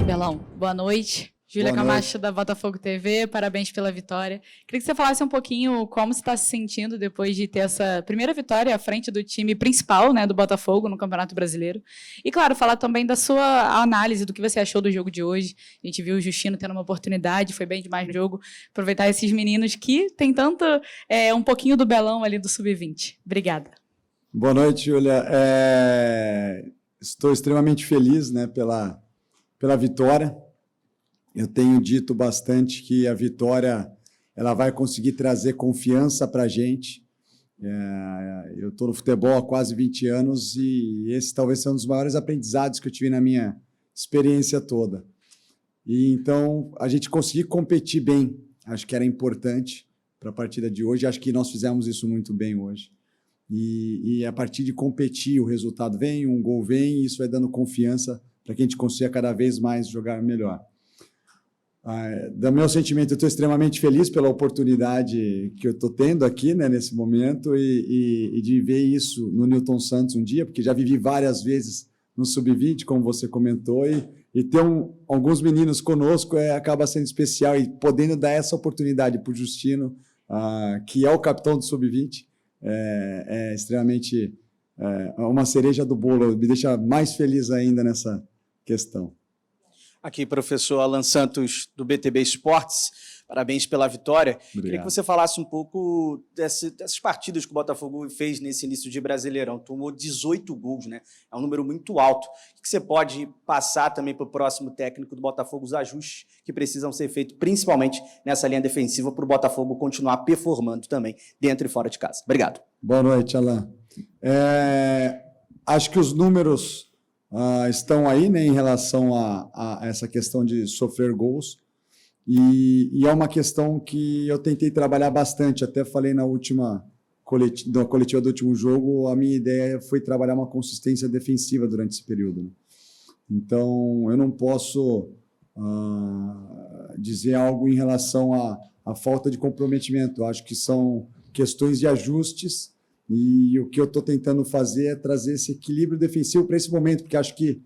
Belão, boa noite. Júlia Camacho, da Botafogo TV, parabéns pela vitória. Queria que você falasse um pouquinho como você está se sentindo depois de ter essa primeira vitória à frente do time principal, né, do Botafogo no Campeonato Brasileiro. E, claro, falar também da sua análise do que você achou do jogo de hoje. A gente viu o Justino tendo uma oportunidade, foi bem demais no jogo. Aproveitar esses meninos que tem tanto, um pouquinho do Belão ali do Sub-20. Obrigada. Boa noite, Júlia. Estou extremamente feliz, né, pela vitória. Eu tenho dito bastante que a vitória ela vai conseguir trazer confiança para a gente. Eu estou no futebol há quase 20 anos e esse talvez seja um dos maiores aprendizados que eu tive na minha experiência toda. E então, a gente conseguir competir bem, acho que era importante para a partida de hoje. Acho que nós fizemos isso muito bem hoje. E a partir de competir, o resultado vem, um gol vem, e isso vai dando confiança para que a gente consiga cada vez mais jogar melhor. Do meu sentimento, eu estou extremamente feliz pela oportunidade que eu estou tendo aqui, né, nesse momento, e de ver isso no Newton Santos um dia, porque já vivi várias vezes no Sub-20, como você comentou, e ter alguns meninos conosco acaba sendo especial, e podendo dar essa oportunidade para o Justino, que é o capitão do Sub-20, é extremamente uma cereja do bolo, me deixa mais feliz ainda nessa questão. Aqui, professor Alan Santos, do BTB Esportes. Parabéns pela vitória. Obrigado. Queria que você falasse um pouco dessas partidas que o Botafogo fez nesse início de Brasileirão. Tomou 18 gols, né? É um número muito alto. O que você pode passar também para o próximo técnico do Botafogo, os ajustes que precisam ser feitos, principalmente nessa linha defensiva, para o Botafogo continuar performando também, dentro e fora de casa. Obrigado. Boa noite, Alan. Acho que os números estão aí, né, em relação a essa questão de sofrer gols, e é uma questão que eu tentei trabalhar bastante, até falei na coletiva do último jogo, a minha ideia foi trabalhar uma consistência defensiva durante esse período, né? Então, eu não posso dizer algo em relação à falta de comprometimento. Eu acho que são questões de ajustes, e o que eu estou tentando fazer é trazer esse equilíbrio defensivo para esse momento, porque acho que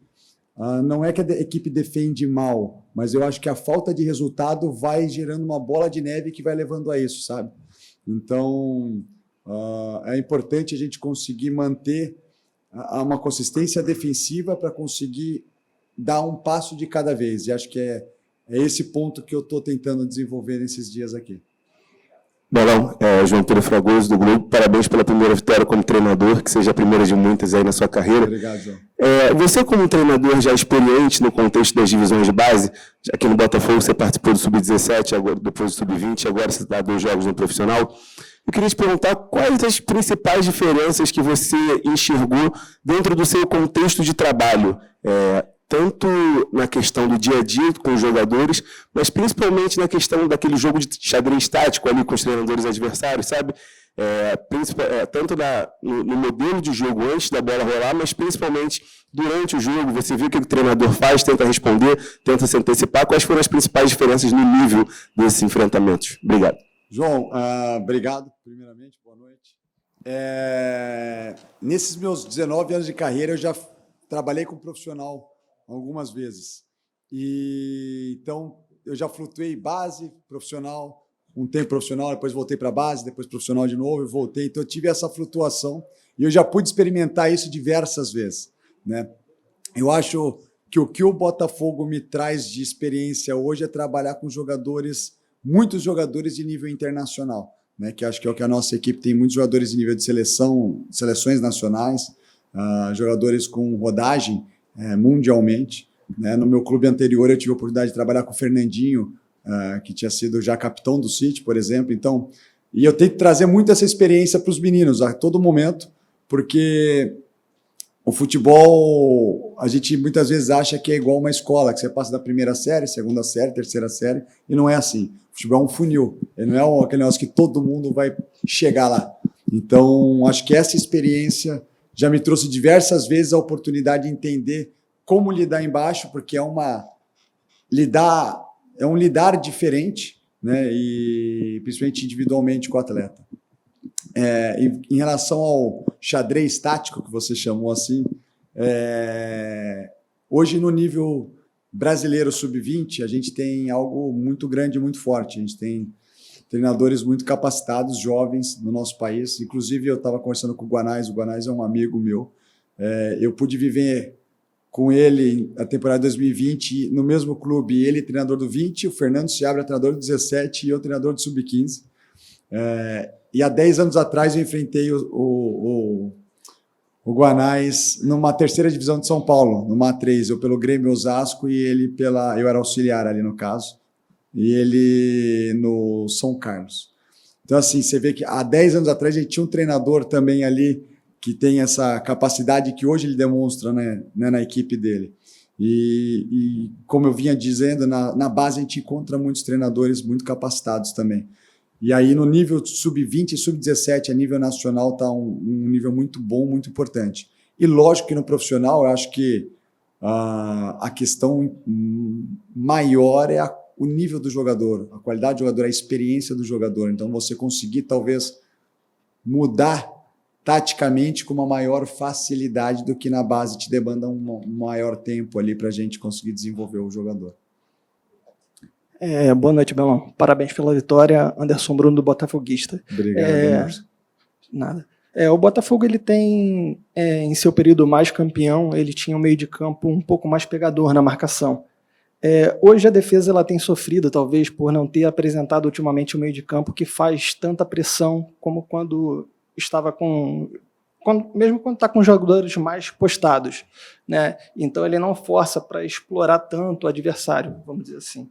não é que a equipe defende mal, mas eu acho que a falta de resultado vai gerando uma bola de neve que vai levando a isso, sabe? Então, é importante a gente conseguir manter uma consistência defensiva para conseguir dar um passo de cada vez, e acho que é esse ponto que eu estou tentando desenvolver nesses dias aqui. Belão, João Pedro Fragoso, do Globo. Parabéns pela primeira vitória como treinador, que seja a primeira de muitas aí na sua carreira. Obrigado, João. Você, como treinador já experiente no contexto das divisões de base, aqui no Botafogo você participou do Sub-17, agora, depois do Sub-20, agora você está 2 jogos no profissional. Eu queria te perguntar quais as principais diferenças que você enxergou dentro do seu contexto de trabalho, tanto na questão do dia a dia com os jogadores, mas principalmente na questão daquele jogo de xadrez tático ali com os treinadores adversários, sabe? Tanto no modelo de jogo antes da bola rolar, mas principalmente durante o jogo. Você viu o que o treinador faz, tenta responder, tenta se antecipar. Quais foram as principais diferenças no nível desses enfrentamentos? Obrigado. João, obrigado, primeiramente, boa noite. Nesses meus 19 anos de carreira, eu já trabalhei com profissional algumas vezes. Então, eu já flutuei base, profissional, um tempo profissional, depois voltei para a base, depois profissional de novo, e voltei. Então, eu tive essa flutuação e eu já pude experimentar isso diversas vezes, né? Eu acho que o que o Botafogo me traz de experiência hoje é trabalhar com muitos jogadores de nível internacional, né? Que acho que é o que a nossa equipe tem, muitos jogadores de nível de seleções nacionais, jogadores com rodagem mundialmente, né? No meu clube anterior eu tive a oportunidade de trabalhar com o Fernandinho, que tinha sido já capitão do City, por exemplo. Então, e eu tento trazer muito essa experiência para os meninos a todo momento, porque o futebol, a gente muitas vezes acha que é igual uma escola, que você passa da primeira série, segunda série, terceira série, e não é assim. O futebol é um funil, ele não é aquele negócio que todo mundo vai chegar lá. Então, acho que essa experiência já me trouxe diversas vezes a oportunidade de entender como lidar embaixo, porque é um lidar diferente, né? E principalmente individualmente com o atleta. Em relação ao xadrez tático, que você chamou assim, Hoje, no nível brasileiro sub-20, a gente tem algo muito grande e muito forte. A gente tem treinadores muito capacitados, jovens no nosso país. Inclusive, eu estava conversando com o Guanais é um amigo meu. Eu pude viver com ele a temporada 2020 no mesmo clube, ele treinador do 20, o Fernando Seabra treinador do 17 e eu treinador do sub-15. E há 10 anos atrás eu enfrentei o Guanais numa terceira divisão de São Paulo, numa A3, eu pelo Grêmio Osasco e ele eu era auxiliar ali no caso, e ele no São Carlos. Então, assim, você vê que há 10 anos atrás a gente tinha um treinador também ali que tem essa capacidade que hoje ele demonstra, né, na equipe dele. E como eu vinha dizendo, na base a gente encontra muitos treinadores muito capacitados também. E aí no nível sub-20 e sub-17, a nível nacional, está um nível muito bom, muito importante. E lógico que no profissional, eu acho que a questão maior é o nível do jogador, a qualidade do jogador, a experiência do jogador. Então, você conseguir, talvez, mudar taticamente com uma maior facilidade do que na base te demanda um maior tempo ali para a gente conseguir desenvolver o jogador. Boa noite, Belão. Parabéns pela vitória. Anderson Bruno, do Botafoguista. Obrigado, Anderson. Nada. O Botafogo ele tem, em seu período mais campeão, ele tinha um meio de campo um pouco mais pegador na marcação. Hoje a defesa ela tem sofrido, talvez, por não ter apresentado ultimamente um meio de campo que faz tanta pressão como quando estava mesmo quando está com jogadores mais postados, né? Então ele não força para explorar tanto o adversário, vamos dizer assim.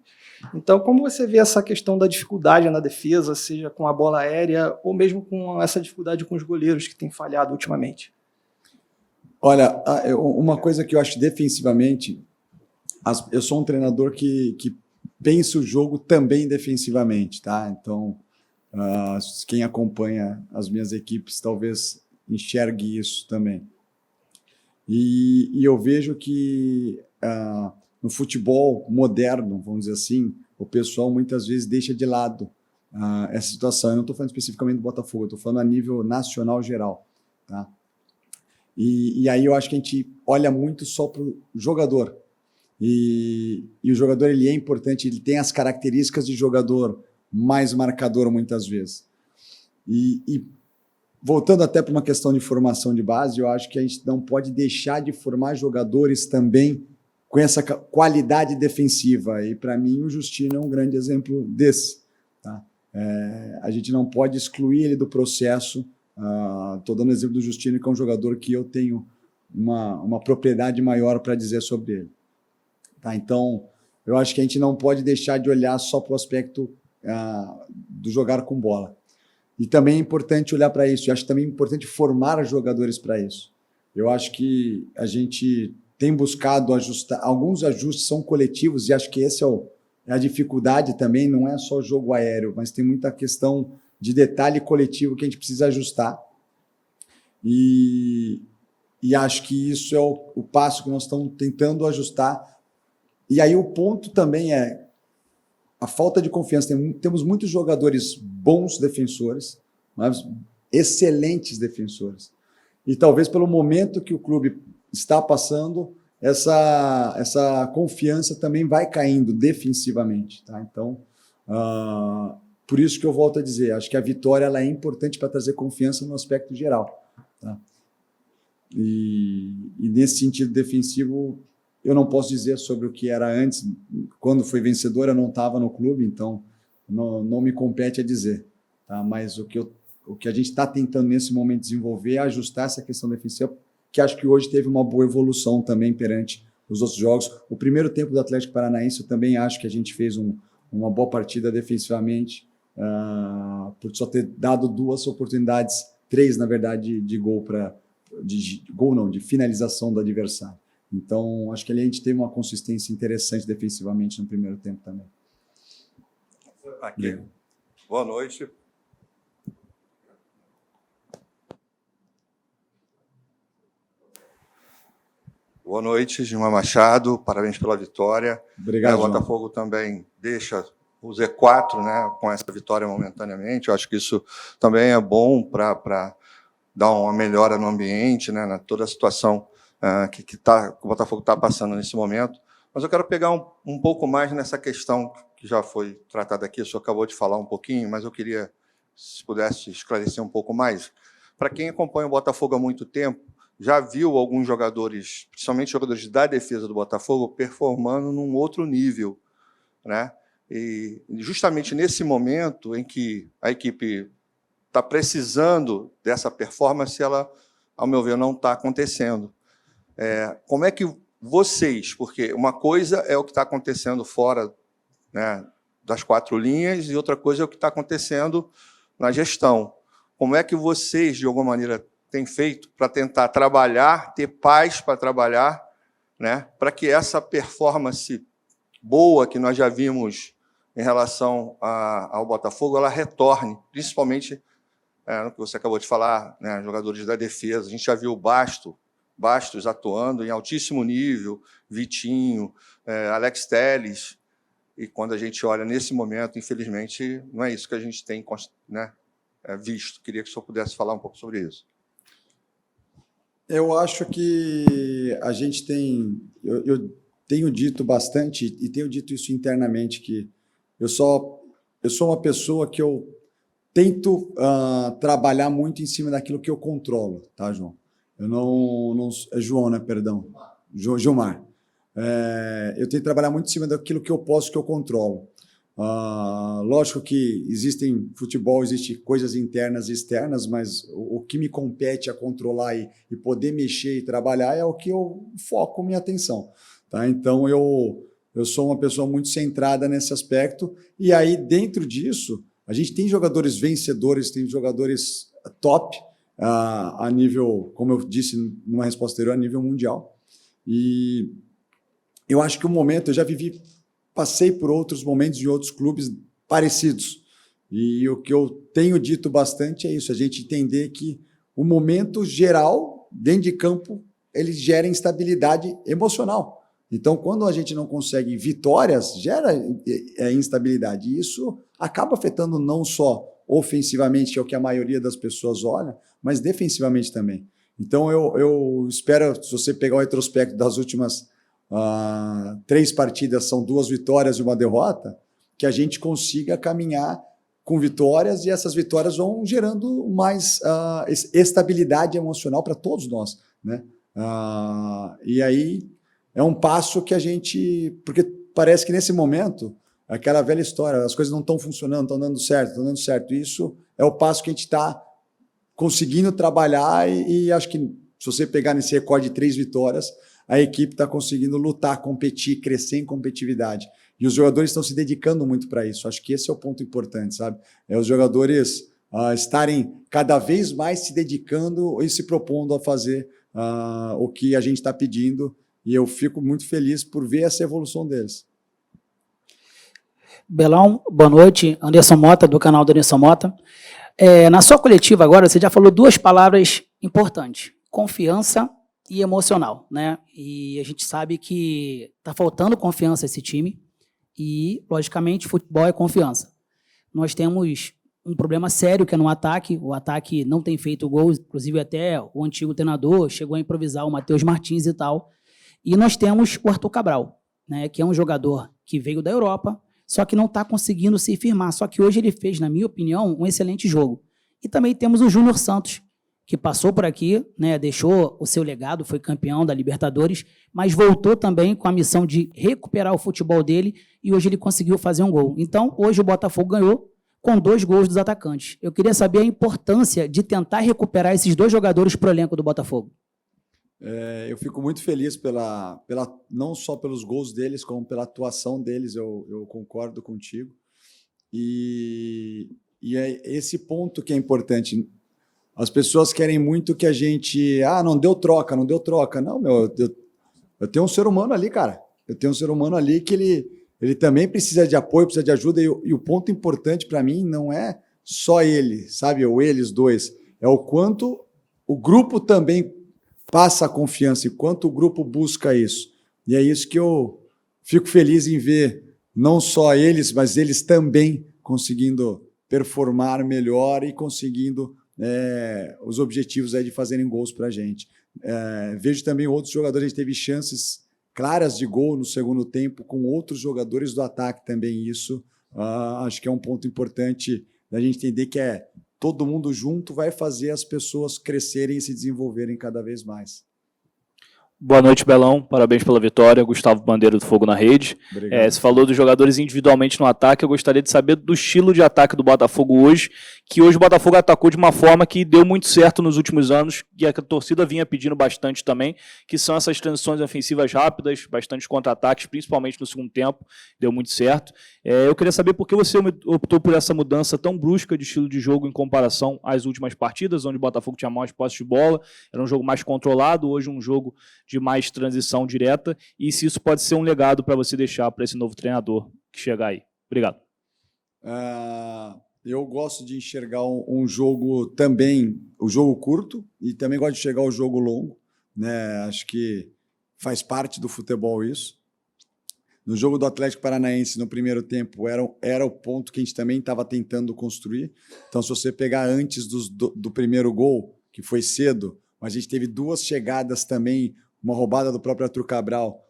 Então, como você vê essa questão da dificuldade na defesa, seja com a bola aérea ou mesmo com essa dificuldade com os goleiros que têm falhado ultimamente? Olha, uma coisa que eu acho defensivamente, eu sou um treinador que pensa o jogo também defensivamente, tá? Então, quem acompanha as minhas equipes talvez enxergue isso também. E eu vejo que no futebol moderno, vamos dizer assim, o pessoal muitas vezes deixa de lado essa situação. Eu não estou falando especificamente do Botafogo, eu estou falando a nível nacional geral. Tá? E aí eu acho que a gente olha muito só para o jogador. E o jogador ele é importante, ele tem as características de jogador mais marcador muitas vezes. E voltando até para uma questão de formação de base, eu acho que a gente não pode deixar de formar jogadores também com essa qualidade defensiva. E, para mim, o Justino é um grande exemplo desse. Tá? A gente não pode excluir ele do processo. Estou dando o exemplo do Justino, que é um jogador que eu tenho uma propriedade maior para dizer sobre ele. Tá? Então, eu acho que a gente não pode deixar de olhar só para o aspecto do jogar com bola. E também é importante olhar para isso. Eu acho também importante formar jogadores para isso. Eu acho que a gente tem buscado ajustar. Alguns ajustes são coletivos e acho que essa é a dificuldade também. Não é só jogo aéreo, mas tem muita questão de detalhe coletivo que a gente precisa ajustar. E acho que isso é o passo que nós estamos tentando ajustar. E aí o ponto também é a falta de confiança. Temos muitos jogadores bons defensores, mas excelentes defensores. E talvez pelo momento que o clube está passando, essa confiança também vai caindo defensivamente. Tá? Então, por isso que eu volto a dizer, acho que a vitória ela é importante para trazer confiança no aspecto geral. Tá? E nesse sentido defensivo, eu não posso dizer sobre o que era antes. Quando fui vencedor, eu não estava no clube, então não me compete a dizer. Tá? Mas o que a gente está tentando nesse momento desenvolver é ajustar essa questão defensiva, que acho que hoje teve uma boa evolução também perante os outros jogos. O primeiro tempo do Atlético Paranaense, eu também acho que a gente fez uma boa partida defensivamente, por só ter dado 2 oportunidades, 3, na verdade, de gol de finalização do adversário. Então, acho que ali a gente teve uma consistência interessante defensivamente no primeiro tempo também. Aqui. Boa noite. Boa noite, Gilmar Machado. Parabéns pela vitória. Obrigado, O Botafogo também deixa o Z4, né, com essa vitória momentaneamente. Eu acho que isso também é bom para dar uma melhora no ambiente, né, na toda a situação que o Botafogo está passando nesse momento. Mas eu quero pegar um pouco mais nessa questão que já foi tratada aqui. O senhor acabou de falar um pouquinho, mas eu queria, se pudesse esclarecer um pouco mais. Para quem acompanha o Botafogo há muito tempo, já viu alguns jogadores, principalmente jogadores da defesa do Botafogo, performando num outro nível, né? E justamente nesse momento em que a equipe está precisando dessa performance, ela, ao meu ver, não está acontecendo. Como é que vocês, porque uma coisa é o que está acontecendo fora, né, das quatro linhas, e outra coisa é o que está acontecendo na gestão. Como é que vocês, de alguma maneira, têm feito para tentar trabalhar, ter paz para trabalhar, né, para que essa performance boa que nós já vimos em relação ao Botafogo, ela retorne, principalmente no que você acabou de falar, né, jogadores da defesa. A gente já viu o Bastos atuando em altíssimo nível, Vitinho, Alex Telles, e quando a gente olha nesse momento, infelizmente, não é isso que a gente tem, né, visto. Queria que o senhor pudesse falar um pouco sobre isso. Eu acho que a gente tem... Eu tenho dito bastante, e tenho dito isso internamente, que eu sou uma pessoa que eu tento trabalhar muito em cima daquilo que eu controlo, tá, João? Eu não é João, né? Perdão. Gilmar. Eu tenho que trabalhar muito em cima daquilo que eu posso, que eu controlo. Lógico que futebol, existe coisas internas e externas, mas o que me compete a controlar e poder mexer e trabalhar é o que eu foco minha atenção. Tá? Então, eu sou uma pessoa muito centrada nesse aspecto, e aí, dentro disso, a gente tem jogadores vencedores, tem jogadores top, a nível, como eu disse numa resposta anterior, a nível mundial. E eu acho que o momento, passei por outros momentos em outros clubes parecidos. E o que eu tenho dito bastante é isso, a gente entender que o momento geral, dentro de campo, ele gera instabilidade emocional. Então, quando a gente não consegue vitórias, gera instabilidade. E isso acaba afetando não só ofensivamente, que é o que a maioria das pessoas olha, mas defensivamente também. Então, eu espero, se você pegar o retrospecto das últimas 3 partidas, são 2 vitórias e 1 derrota, que a gente consiga caminhar com vitórias, e essas vitórias vão gerando mais estabilidade emocional para todos nós, né? E aí é um passo que a gente... Porque parece que nesse momento, aquela velha história, as coisas não estão funcionando, estão dando certo. Isso é o passo que a gente está conseguindo trabalhar, e acho que se você pegar nesse recorde de 3 vitórias, a equipe está conseguindo lutar, competir, crescer em competitividade. E os jogadores estão se dedicando muito para isso. Acho que esse é o ponto importante, sabe? Os jogadores estarem cada vez mais se dedicando e se propondo a fazer o que a gente está pedindo, e eu fico muito feliz por ver essa evolução deles. Belão, boa noite. Anderson Mota, do canal do Anderson Mota. Na sua coletiva agora, você já falou 2 palavras importantes: confiança e emocional, né? E a gente sabe que está faltando confiança a esse time, e, logicamente, futebol é confiança. Nós temos um problema sério que é no ataque. O ataque não tem feito gols, inclusive até o antigo treinador chegou a improvisar o Matheus Martins e tal. E nós temos o Arthur Cabral, né, que é um jogador que veio da Europa, só que não está conseguindo se firmar. Só que hoje ele fez, na minha opinião, um excelente jogo. E também temos o Júnior Santos, que passou por aqui, né, deixou o seu legado, foi campeão da Libertadores, mas voltou também com a missão de recuperar o futebol dele, e hoje ele conseguiu fazer um gol. Então, hoje o Botafogo ganhou com 2 gols dos atacantes. Eu queria saber a importância de tentar recuperar esses 2 jogadores para o elenco do Botafogo. Eu fico muito feliz não só pelos gols deles, como pela atuação deles. Eu concordo contigo. E é esse ponto que é importante. As pessoas querem muito que a gente... não deu troca. Não, meu, eu tenho um ser humano ali, cara. Eu tenho um ser humano ali que ele também precisa de apoio, precisa de ajuda. E o ponto importante para mim não é só ele, sabe? Ou eles 2. É o quanto o grupo também passa a confiança e quanto o grupo busca isso. E é isso que eu fico feliz em ver, não só eles, mas eles também conseguindo performar melhor e conseguindo os objetivos aí de fazerem gols para a gente. Vejo também outros jogadores, a gente teve chances claras de gol no segundo tempo com outros jogadores do ataque também. Isso acho que é um ponto importante da gente entender que todo mundo junto vai fazer as pessoas crescerem e se desenvolverem cada vez mais. Boa noite, Belão. Parabéns pela vitória. Gustavo Bandeira do Fogo na Rede. Você falou dos jogadores individualmente no ataque. Eu gostaria de saber do estilo de ataque do Botafogo hoje, que hoje o Botafogo atacou de uma forma que deu muito certo nos últimos anos, e a torcida vinha pedindo bastante também, que são essas transições ofensivas rápidas, bastante contra-ataques, principalmente no segundo tempo. Deu muito certo. Eu queria saber por que você optou por essa mudança tão brusca de estilo de jogo em comparação às últimas partidas, onde o Botafogo tinha mais posse de bola, era um jogo mais controlado, hoje um jogo de mais transição direta, e se isso pode ser um legado para você deixar para esse novo treinador que chegar aí. Obrigado. Eu gosto de enxergar um jogo também, o jogo curto, e também gosto de enxergar o jogo longo, né? Acho que faz parte do futebol isso. No jogo do Atlético Paranaense, no primeiro tempo, era o ponto que a gente também estava tentando construir. Então, se você pegar antes do primeiro gol, que foi cedo, mas a gente teve 2 chegadas também, uma roubada do próprio Arthur Cabral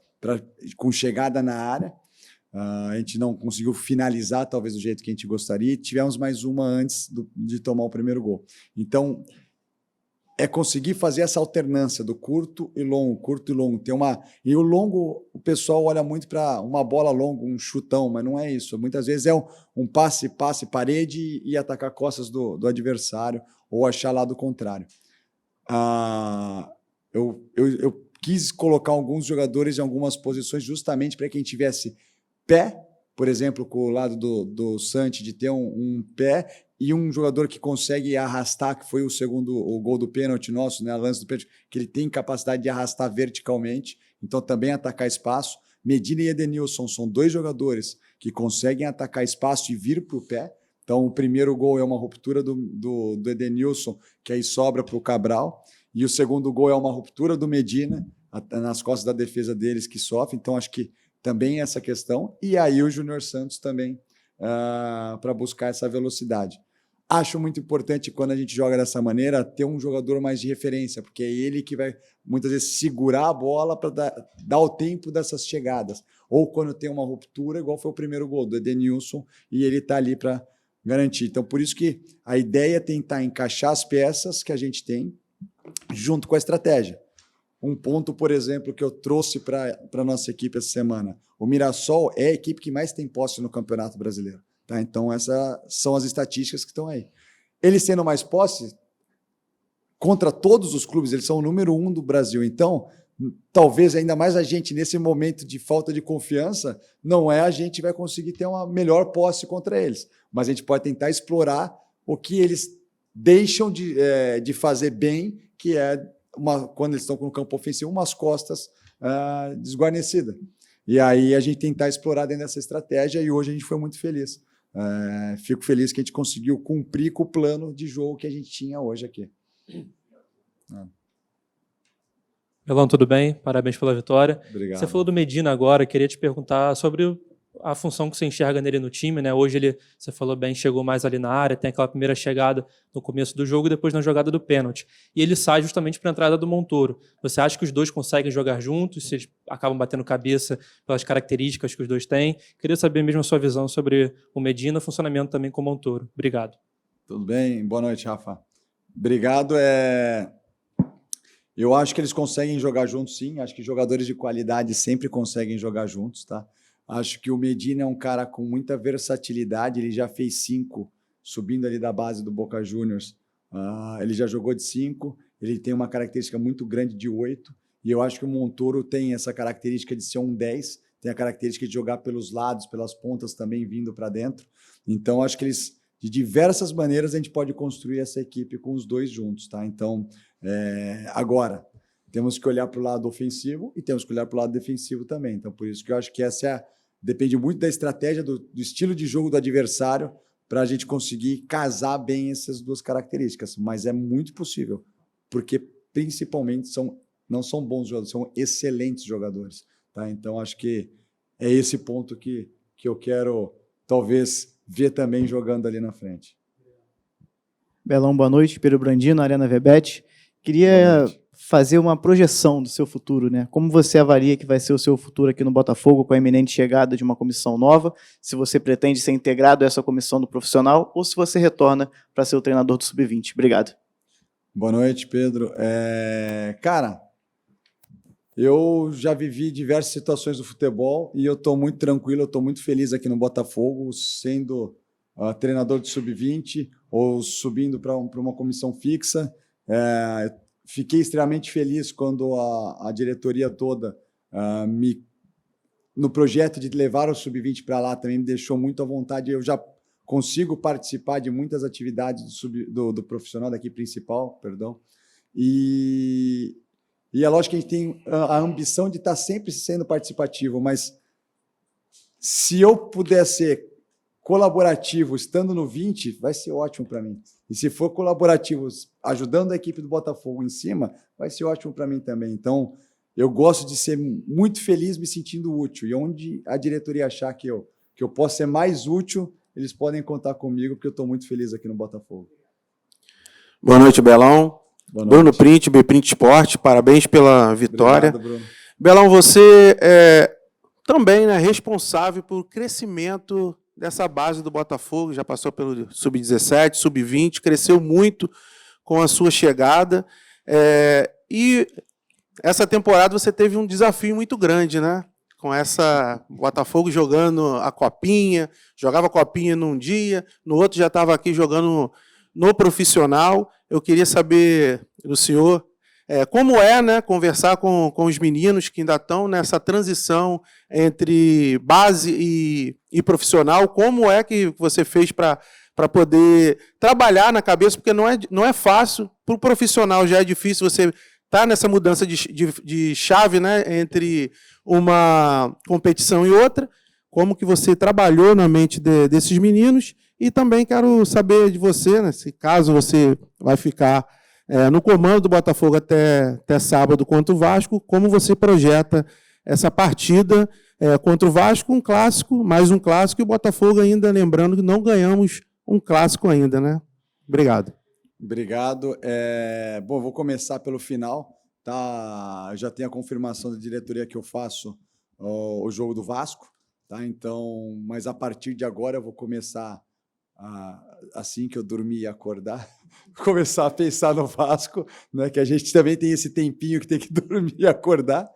com chegada na área. A gente não conseguiu finalizar, talvez, do jeito que a gente gostaria, e tivemos mais uma antes de tomar o primeiro gol. Então, conseguir fazer essa alternância do curto e longo. E o longo, o pessoal olha muito para uma bola longa, um chutão, mas não é isso. Muitas vezes é um passe, parede e atacar costas do adversário ou achar lado contrário. Eu quis colocar alguns jogadores em algumas posições justamente para quem tivesse pé, por exemplo, com o lado do Santi, de ter um pé, e um jogador que consegue arrastar, que foi o gol do pênalti nosso, né, a lance do pênalti, que ele tem capacidade de arrastar verticalmente, então também atacar espaço. Medina e Edenilson são 2 jogadores que conseguem atacar espaço e vir para o pé. Então, o primeiro gol é uma ruptura do Edenilson, que aí sobra para o Cabral, e o segundo gol é uma ruptura do Medina, nas costas da defesa deles, que sofre. Então, acho que também essa questão. E aí o Júnior Santos também, para buscar essa velocidade. Acho muito importante, quando a gente joga dessa maneira, ter um jogador mais de referência, porque é ele que vai, muitas vezes, segurar a bola para dar o tempo dessas chegadas. Ou quando tem uma ruptura, igual foi o primeiro gol do Edenilson, e ele está ali para garantir. Então, por isso que a ideia é tentar encaixar as peças que a gente tem junto com a estratégia. Um ponto, por exemplo, que eu trouxe para a nossa equipe essa semana. O Mirassol é a equipe que mais tem posse no Campeonato Brasileiro. Tá? Então, essas são as estatísticas que estão aí. Eles tendo mais posse, contra todos os clubes, eles são o número 1 do Brasil. Então, talvez ainda mais a gente, nesse momento de falta de confiança, não é a gente vai conseguir ter uma melhor posse contra eles. Mas a gente pode tentar explorar o que eles deixam de fazer bem, que é, quando eles estão no campo ofensivo, umas costas desguarnecidas. E aí a gente tentar explorar dentro dessa estratégia, e hoje a gente foi muito feliz. Fico feliz que a gente conseguiu cumprir com o plano de jogo que a gente tinha hoje aqui. Belão, tudo bem? Parabéns pela vitória. Obrigado. Você falou do Medina agora, queria te perguntar sobre a função que você enxerga nele no time, né? Hoje ele, você falou bem, chegou mais ali na área, tem aquela primeira chegada no começo do jogo e depois na jogada do pênalti. E ele sai justamente para a entrada do Montoro. Você acha que os dois conseguem jogar juntos, se eles acabam batendo cabeça pelas características que os dois têm? Queria saber mesmo a sua visão sobre o Medina, funcionamento também com o Montoro. Obrigado. Tudo bem? Boa noite, Rafa. Obrigado. Eu acho que eles conseguem jogar juntos, sim. Acho que jogadores de qualidade sempre conseguem jogar juntos, tá? Acho que o Medina é um cara com muita versatilidade. Ele já fez 5, subindo ali da base do Boca Juniors. Ele já jogou de 5. Ele tem uma característica muito grande de 8. E eu acho que o Montoro tem essa característica de ser um 10. Tem a característica de jogar pelos lados, pelas pontas também, vindo para dentro. Então, acho que eles, de diversas maneiras, a gente pode construir essa equipe com os dois juntos, tá? Então, agora, temos que olhar para o lado ofensivo e temos que olhar para o lado defensivo também. Então, por isso que eu acho que depende muito da estratégia, do estilo de jogo do adversário, para a gente conseguir casar bem essas duas características. Mas é muito possível, porque principalmente não são bons jogadores, são excelentes jogadores. Tá? Então, acho que é esse ponto que eu quero, talvez, ver também jogando ali na frente. Belão, boa noite. Pedro Brandino, Arena Vebet. Queria fazer uma projeção do seu futuro, né? Como você avalia que vai ser o seu futuro aqui no Botafogo com a iminente chegada de uma comissão nova? Se você pretende ser integrado a essa comissão do profissional ou se você retorna para ser o treinador do Sub-20. Obrigado. Boa noite, Pedro. Cara, eu já vivi diversas situações do futebol e eu estou muito tranquilo, eu estou muito feliz aqui no Botafogo, sendo treinador de Sub-20 ou subindo para uma comissão fixa. Fiquei extremamente feliz quando a diretoria toda no projeto de levar o Sub-20 para lá também me deixou muito à vontade. Eu já consigo participar de muitas atividades do profissional daqui principal, perdão. E é lógico que a gente tem a ambição de estar sempre sendo participativo, mas se eu puder ser colaborativo estando no 20, vai ser ótimo para mim. E se for colaborativo ajudando a equipe do Botafogo em cima, vai ser ótimo para mim também. Então, eu gosto de ser muito feliz me sentindo útil. E onde a diretoria achar que eu posso ser mais útil, eles podem contar comigo, porque eu estou muito feliz aqui no Botafogo. Boa noite, Belão. Boa noite. Bruno Print, Bprint Esporte, parabéns pela vitória. Obrigado, Bruno. Belão, você é também, né, responsável pelo crescimento dessa base do Botafogo, já passou pelo Sub-17, Sub-20, cresceu muito com a sua chegada. E essa temporada você teve um desafio muito grande, né? Com essa Botafogo jogando a Copinha, jogava a Copinha num dia, no outro já estava aqui jogando no profissional. Eu queria saber do senhor como né, conversar com os meninos que ainda estão nessa transição entre base e profissional. Como é que você fez para poder trabalhar na cabeça? Porque não é fácil, para o profissional já é difícil você estar nessa mudança de chave, né, entre uma competição e outra. Como que você trabalhou na mente desses meninos? E também quero saber de você, né, se caso você vai ficar no comando do Botafogo até sábado contra o Vasco, como você projeta essa partida contra o Vasco, um clássico, mais um clássico, e o Botafogo ainda, lembrando que não ganhamos um clássico ainda, né? Obrigado. Obrigado. Bom, vou começar pelo final. Tá? Eu já tenho a confirmação da diretoria que eu faço o jogo do Vasco. Tá? Então, mas a partir de agora eu vou começar, assim que eu dormir e acordar, começar a pensar no Vasco, né? Que a gente também tem esse tempinho que tem que dormir e acordar.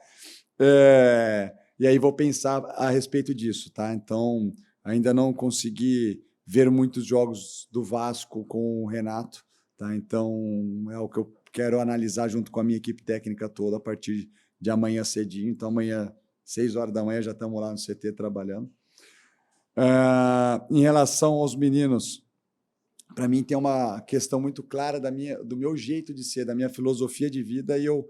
E aí vou pensar a respeito disso. Tá? Então, ainda não consegui ver muitos jogos do Vasco com o Renato. Tá? Então, é o que eu quero analisar junto com a minha equipe técnica toda a partir de amanhã cedinho. Então, amanhã, 6 horas da manhã, já estamos lá no CT trabalhando. Em relação aos meninos, para mim tem uma questão muito clara do meu jeito de ser, da minha filosofia de vida, e eu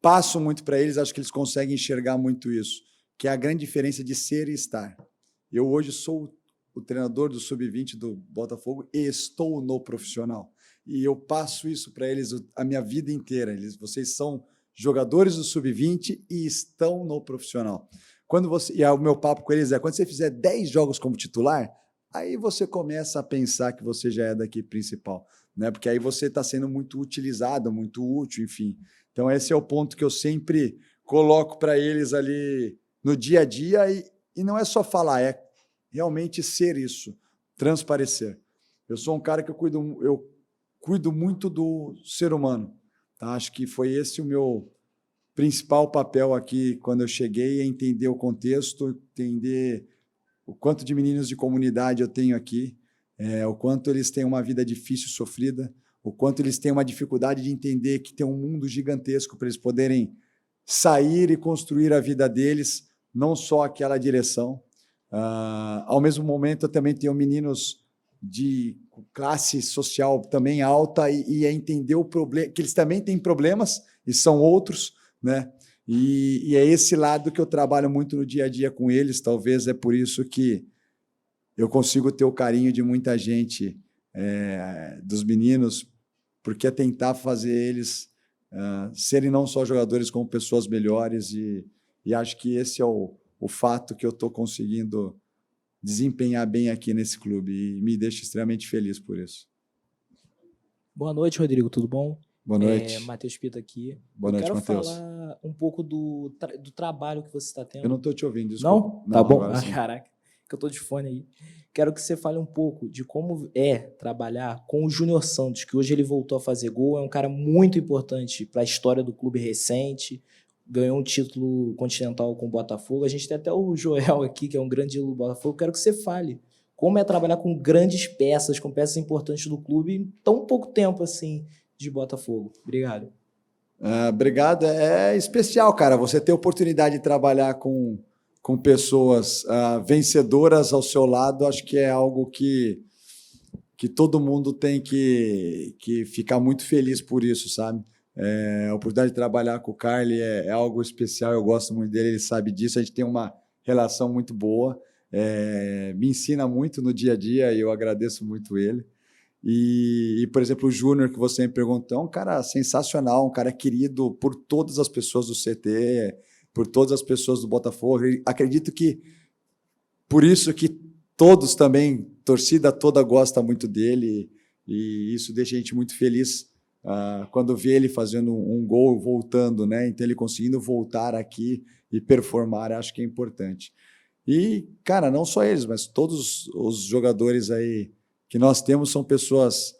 passo muito para eles, acho que eles conseguem enxergar muito isso, que é a grande diferença de ser e estar. Eu hoje sou o treinador do Sub-20 do Botafogo e estou no profissional. E eu passo isso para eles a minha vida inteira. Vocês são jogadores do Sub-20 e estão no profissional. E o meu papo com eles quando você fizer 10 jogos como titular, aí você começa a pensar que você já é da equipe principal, né? Porque aí você está sendo muito utilizado, muito útil, enfim. Então esse é o ponto que eu sempre coloco para eles ali no dia a dia, e não é só falar, é realmente ser isso, transparecer. Eu sou um cara que eu cuido muito do ser humano. Tá? Acho que foi esse o meu principal papel aqui quando eu cheguei, é entender o contexto, entender o quanto de meninos de comunidade eu tenho aqui, o quanto eles têm uma vida difícil, sofrida, o quanto eles têm uma dificuldade de entender que tem um mundo gigantesco para eles poderem sair e construir a vida deles, não só aquela direção. Ao mesmo momento, eu também tenho meninos de classe social também alta e é entender o problema, que eles também têm problemas e são outros, né? E é esse lado que eu trabalho muito no dia a dia com eles. Talvez é por isso que eu consigo ter o carinho de muita gente, dos meninos, porque é tentar fazer eles serem não só jogadores, como pessoas melhores, e acho que esse é o fato que eu estou conseguindo desempenhar bem aqui nesse clube, e me deixa extremamente feliz por isso. Boa noite, Rodrigo, tudo bom? Boa noite. Matheus Pita aqui. Boa noite, Matheus. Eu quero falar um pouco do trabalho que você está tendo. Eu não estou te ouvindo, desculpa. Não? Tá bom? Sim. Caraca, que eu estou de fone aí. Quero que você fale um pouco de como é trabalhar com o Júnior Santos, que hoje ele voltou a fazer gol, é um cara muito importante para a história do clube recente, ganhou um título continental com o Botafogo. A gente tem até o Joel aqui, que é um grande ídolo do Botafogo. Quero que você fale como é trabalhar com grandes peças, com peças importantes do clube em tão pouco tempo assim de Botafogo. Obrigado. Obrigado. É especial, cara, você ter a oportunidade de trabalhar com pessoas vencedoras ao seu lado. Acho que é algo que todo mundo tem que ficar muito feliz por isso, sabe? A oportunidade de trabalhar com o Carly é algo especial, eu gosto muito dele, ele sabe disso, a gente tem uma relação muito boa, me ensina muito no dia a dia e eu agradeço muito ele. E por exemplo, o Júnior, que você me perguntou, é um cara sensacional, um cara querido por todas as pessoas do CT, por todas as pessoas do Botafogo. E acredito que por isso que todos também, torcida toda gosta muito dele, e isso deixa a gente muito feliz quando vê ele fazendo um gol, voltando, né? Então ele conseguindo voltar aqui e performar, acho que é importante. E, cara, não só eles, mas todos os jogadores aí que nós temos são pessoas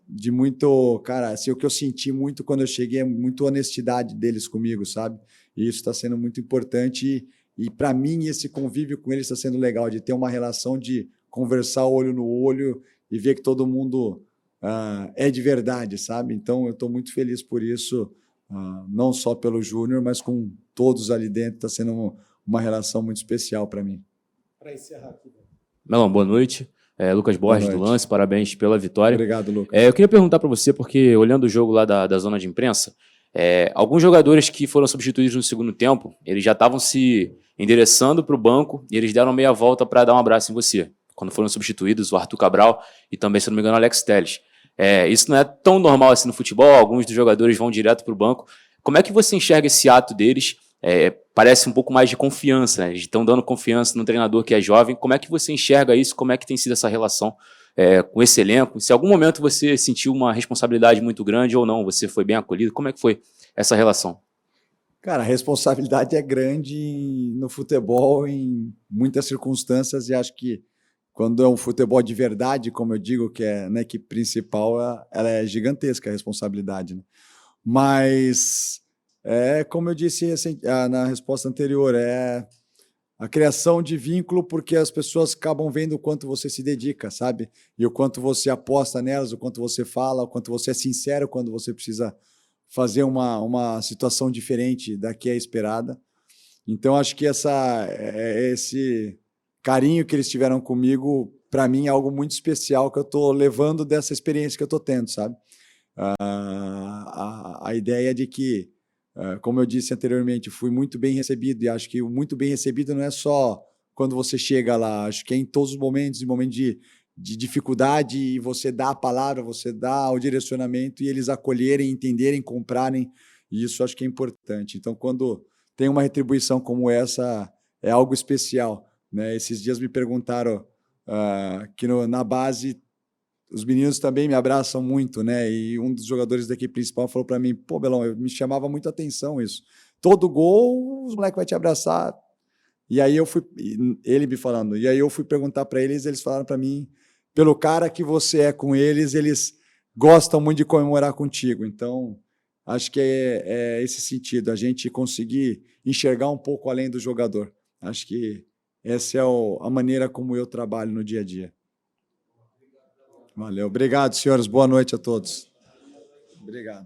de muito... Cara, assim, o que eu senti muito quando eu cheguei é muito honestidade deles comigo, sabe? E isso está sendo muito importante e para mim, esse convívio com eles está sendo legal, de ter uma relação de conversar olho no olho e ver que todo mundo é de verdade, sabe? Então, eu estou muito feliz por isso, não só pelo Júnior, mas com todos ali dentro. Está sendo uma relação muito especial para mim. Para encerrar aqui. Melão, boa noite. Lucas Borges do Lance, parabéns pela vitória. Obrigado, Lucas. Eu queria perguntar para você, porque olhando o jogo lá da zona de imprensa, alguns jogadores que foram substituídos no segundo tempo, eles já estavam se endereçando para o banco e eles deram meia volta para dar um abraço em você. Quando foram substituídos o Arthur Cabral e também, se não me engano, o Alex Telles. Isso não é tão normal assim no futebol, alguns dos jogadores vão direto para o banco. Como é que você enxerga esse ato deles? Parece um pouco mais de confiança, né? Eles estão dando confiança no treinador que é jovem. Como é que você enxerga isso? Como é que tem sido essa relação com esse elenco? Se em algum momento você sentiu uma responsabilidade muito grande ou não, você foi bem acolhido, como é que foi essa relação? Cara, a responsabilidade é grande no futebol em muitas circunstâncias e acho que quando é um futebol de verdade, como eu digo, que é na equipe principal, ela é gigantesca, a responsabilidade, né? Mas, como eu disse na resposta anterior, a criação de vínculo, porque as pessoas acabam vendo o quanto você se dedica, sabe? E o quanto você aposta nelas, o quanto você fala, o quanto você é sincero quando você precisa fazer uma situação diferente da que é esperada. Então, acho que esse carinho que eles tiveram comigo, para mim, é algo muito especial que eu estou levando dessa experiência que eu estou tendo, sabe? A ideia de que, como eu disse anteriormente, fui muito bem recebido, e acho que o muito bem recebido não é só quando você chega lá, acho que é em todos os momentos, em momentos de dificuldade, e você dá a palavra, você dá o direcionamento, e eles acolherem, entenderem, comprarem, e isso acho que é importante. Então, quando tem uma retribuição como essa, é algo especial, né? Esses dias me perguntaram que na base os meninos também me abraçam muito, né? E um dos jogadores da equipe principal falou para mim, pô, Belão, me chamava muito a atenção isso. Todo gol, os moleques vão te abraçar. E aí ele me falando, e aí eu fui perguntar para eles falaram para mim, pelo cara que você é com eles gostam muito de comemorar contigo. Então, acho que é esse sentido, a gente conseguir enxergar um pouco além do jogador. Acho que essa é a maneira como eu trabalho no dia a dia. Valeu. Obrigado, senhores. Boa noite a todos. Obrigado.